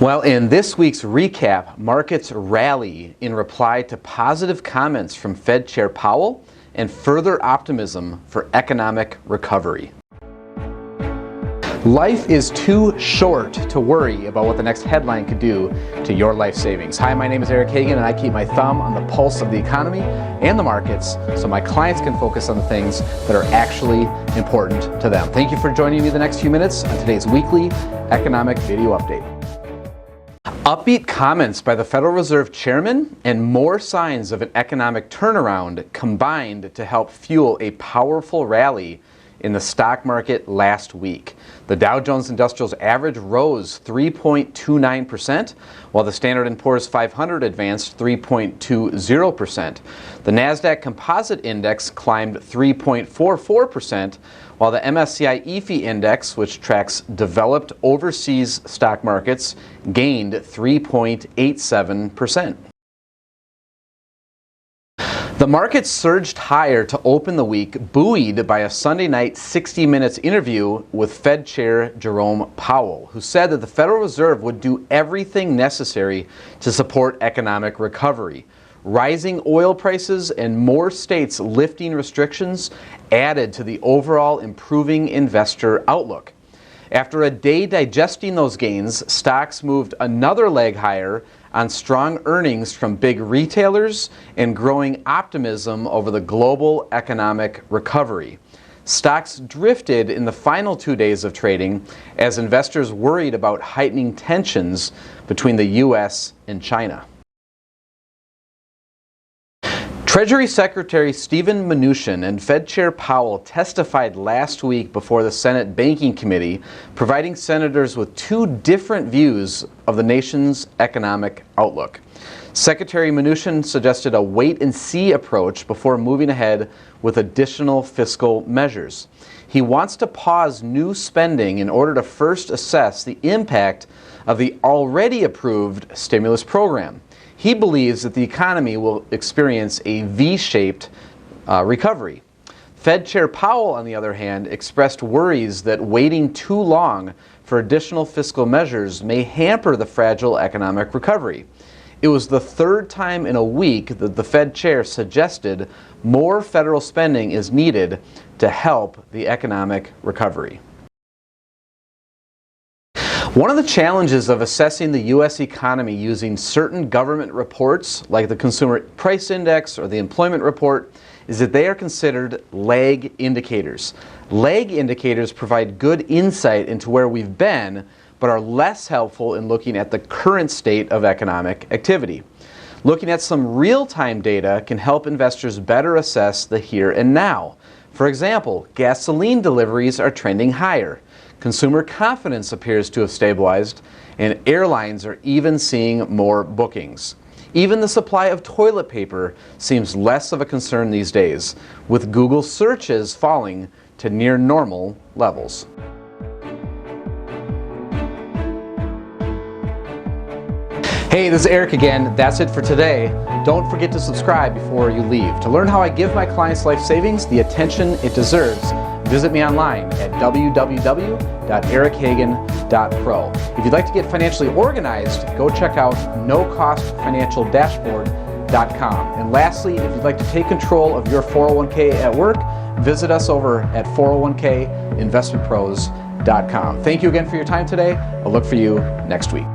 Well, in this week's recap, markets rally in reply to positive comments from Fed Chair Powell and further optimism for economic recovery. Life is too short to worry about what the next headline could do to your life savings. Hi, my name is Eric Hagen, and I keep my thumb on the pulse of the economy and the markets so my clients can focus on the things that are actually important to them. Thank you for joining me the next few minutes on today's weekly economic video update. Upbeat comments by the Federal Reserve Chairman and more signs of an economic turnaround combined to help fuel a powerful rally in the stock market last week. The Dow Jones Industrials average rose 3.29%, while the Standard & Poor's 500 advanced 3.20%. The Nasdaq Composite Index climbed 3.44%, while the MSCI EAFE Index, which tracks developed overseas stock markets, gained 3.87%. The market surged higher to open the week, buoyed by a Sunday night 60 Minutes interview with Fed Chair Jerome Powell, who said that the Federal Reserve would do everything necessary to support economic recovery. Rising oil prices and more states lifting restrictions added to the overall improving investor outlook. After a day digesting those gains, stocks moved another leg higher on strong earnings from big retailers and growing optimism over the global economic recovery. Stocks drifted in the final 2 days of trading as investors worried about heightening tensions between the U.S. and China. Treasury Secretary Steven Mnuchin and Fed Chair Powell testified last week before the Senate Banking Committee, providing senators with two different views of the nation's economic outlook. Secretary Mnuchin suggested a wait-and-see approach before moving ahead with additional fiscal measures. He wants to pause new spending in order to first assess the impact of the already approved stimulus program. He believes that the economy will experience a V-shaped recovery. Fed Chair Powell, on the other hand, expressed worries that waiting too long for additional fiscal measures may hamper the fragile economic recovery. It was the third time in a week that the Fed Chair suggested more federal spending is needed to help the economic recovery. One of the challenges of assessing the U.S. economy using certain government reports, like the Consumer Price Index or the Employment Report, is that they are considered lag indicators. Lag indicators provide good insight into where we've been, but are less helpful in looking at the current state of economic activity. Looking at some real-time data can help investors better assess the here and now. For example, gasoline deliveries are trending higher. Consumer confidence appears to have stabilized, and airlines are even seeing more bookings. Even the supply of toilet paper seems less of a concern these days, with Google searches falling to near normal levels. Hey, this is Eric again. That's it for today. Don't forget to subscribe before you leave. To learn how I give my clients' life savings the attention it deserves, visit me online at www.EricHagen.pro. If you'd like to get financially organized, go check out NoCostFinancialDashboard.com. And lastly, if you'd like to take control of your 401k at work, visit us over at 401kinvestmentpros.com. Thank you again for your time today. I'll look for you next week.